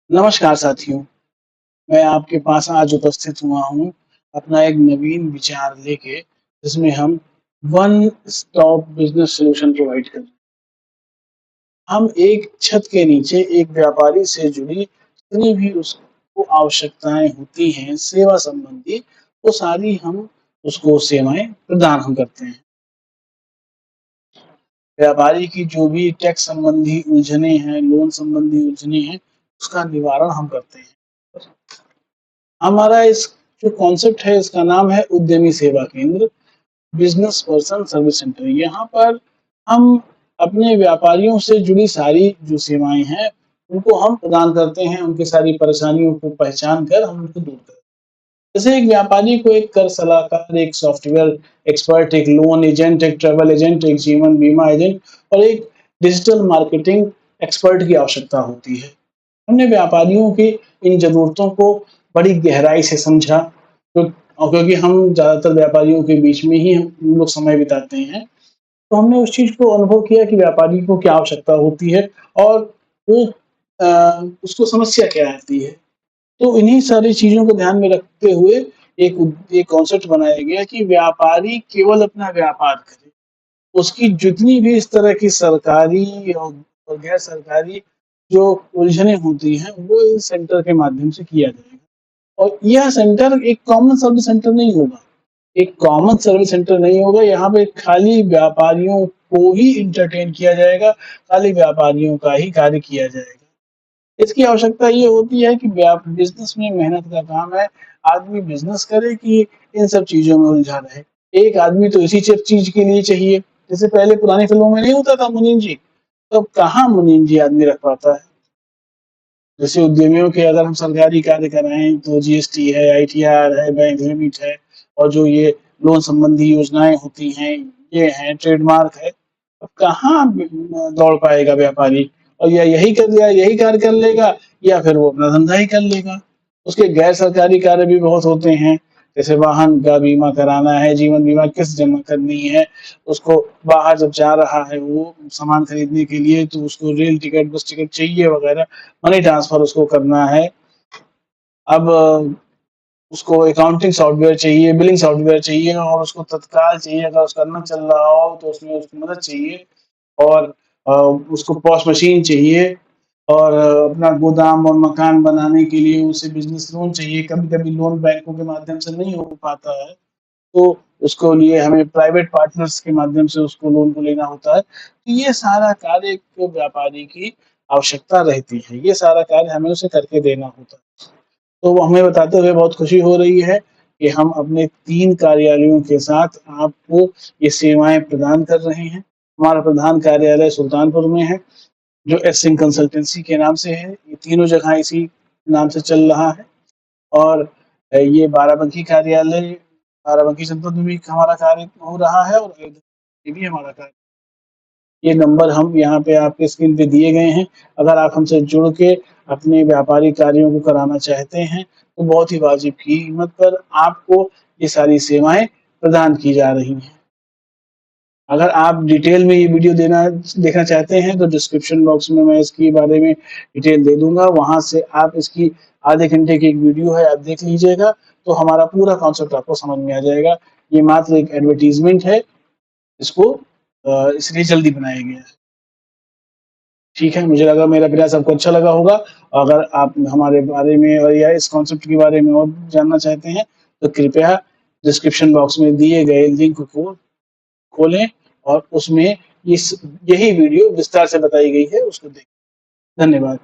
नमस्कार साथियों, मैं आपके पास आज उपस्थित हुआ हूँ अपना एक नवीन विचार लेके, जिसमें हम one stop business solution provide कर। हम एक छत के नीचे एक व्यापारी से जुड़ी जितनी भी उसको आवश्यकताएँ होती हैं सेवा संबंधी, वो सारी हम उसको सेवाएँ प्रदान हम करते हैं। व्यापारी की जो भी टैक्स संबंधी उलझनें हैं, लोन संबंधी उलझनें हैं, उसका निवारण हम करते हैं। हमारा इस जो कॉन्सेप्ट है इसका नाम है उद्यमी सेवा केंद्र, बिजनेस पर्सन सर्विस सेंटर। यहाँ पर हम अपने व्यापारियों से जुड़ी सारी जो सेवाएं हैं उनको हम प्रदान करते हैं, उनकी सारी परेशानियों को पहचान कर हम उनको दूर करते हैं। जैसे एक व्यापारी को एक कर सलाहकार, एक सॉफ्टवेयर एक्सपर्ट, एक लोन एजेंट, एक ट्रैवल एजेंट, एक जीवन बीमा एजेंट और एक डिजिटल मार्केटिंग एक्सपर्ट की आवश्यकता होती है। हमने व्यापारियों की इन ज़रूरतों को बड़ी गहराई से समझा, क्योंकि हम ज़्यादातर व्यापारियों के बीच में ही हम लोग समय बिताते हैं, तो हमने उस चीज़ को अनुभव किया कि व्यापारी को क्या आवश्यकता होती है और वो उसको समस्या क्या आती है। तो इन्हीं सारी चीज़ों को ध्यान में रखते हुए एक कॉन्सेप्ट बनाया गया कि व्यापारी केवल अपना व्यापार करे। उसकी जितनी भी इस तरह की सरकारी और गैर सरकारी जो उलझनें होती हैं, वो इस सेंटर के माध्यम से किया जाएगा। और यह सेंटर एक कॉमन सर्विस सेंटर नहीं होगा। एक कॉमन सर्विस सेंटर नहीं होगा, यहाँ पे खाली व्यापारियों को ही एंटरटेन किया जाएगा, खाली व्यापारियों का ही कार्य किया जाएगा। इसकी आवश्यकता ये होती है कि बिज़नेस में मेहनत का काम है, आदमी बिज़नेस करे कि इन सब चीज़ों में उलझा रहे। एक आदमी तो इसी चीज़ के लिए चाहिए, जैसे पहले पुरानी फ़िल्मों में नहीं होता था मुनीम जी, तो अब कहाँ मुनीम जी आदमी रख पाता है। जैसे उद्यमियों के अगर हम सरकारी कार्य कराएँ तो जीएसटी है, आईटीआर है, बैंक लिमिट है और जो ये लोन संबंधी योजनाएँ होती हैं, ये हैं, ट्रेडमार्क है। अब कहाँ दौड़ पाएगा व्यापारी और या यही कार्य कर लेगा या फिर वो अपना धंधा ही कर लेगा। उसके गैर सरकारी कार्य भी बहुत होते हैं, जैसे वाहन का बीमा कराना है, जीवन बीमा किस्त जमा करनी है, उसको बाहर जब जा रहा है वो सामान खरीदने के लिए तो उसको रेल टिकट, बस टिकट चाहिए वगैरह, मनी ट्रांसफर उसको करना है। अब उसको अकाउंटिंग सॉफ्टवेयर चाहिए, बिलिंग सॉफ्टवेयर चाहिए और उसको तत्काल चाहिए, अगर उसका न चल रहा हो तो उसमें उसकी मदद चाहिए और अ, उसको पॉश मशीन चाहिए और अपना गोदाम और मकान बनाने के लिए उसे बिज़नेस लोन चाहिए। कभी-कभी लोन बैंकों के माध्यम से नहीं हो पाता है, तो उसको लिए हमें प्राइवेट पार्टनर्स के माध्यम से उसको लोन को लेना होता है। तो ये सारा कार्य एक व्यापारी की आवश्यकता रहती है, ये सारा कार्य हमें उसे करके देना होता है। तो वो हमें बताते हुए बहुत खुशी हो रही है कि हम अपने 3 कार्यालयों के साथ आपको ये सेवाएँ प्रदान कर रहे हैं। हमारा प्रधान कार्यालय सुल्तानपुर में है, जो एस सिंह कंसल्टेंसी के नाम से है। ये तीनों जगह इसी नाम से चल रहा है और ये बाराबंकी कार्यालय बाराबंकी जनपद में भी हमारा कार्य हो रहा है और अयोध्या में भी हमारा कार्य। ये नंबर हम यहाँ पे आपके स्क्रीन पे दिए गए हैं। अगर आप हमसे जुड़ के अपने व्यापारिक कार्यों को कराना चाहते हैं, तो बहुत ही वाजिब कीमत पर आपको ये सारी सेवाएँ प्रदान की जा रही हैं। अगर आप डिटेल में ये वीडियो देखना चाहते हैं, तो डिस्क्रिप्शन बॉक्स में मैं इसके बारे में डिटेल दे दूँगा। वहाँ से आप इसकी आधे घंटे की एक वीडियो है, आप देख लीजिएगा, तो हमारा पूरा कॉन्सेप्ट आपको समझ में आ जाएगा। ये मात्र एक एडवर्टाइज़मेंट है, इसको इसलिए जल्दी बनाया गया है। ठीक है, मुझे लगा मेरा प्रयास आपको अच्छा लगा होगा। अगर आप हमारे बारे में और या इस कॉन्सेप्ट के बारे में और जानना चाहते हैं, तो कृपया डिस्क्रिप्शन बॉक्स में दिए गए लिंक को खोलें और उसमें इस यही वीडियो विस्तार से बताई गई है, उसको देखें। धन्यवाद।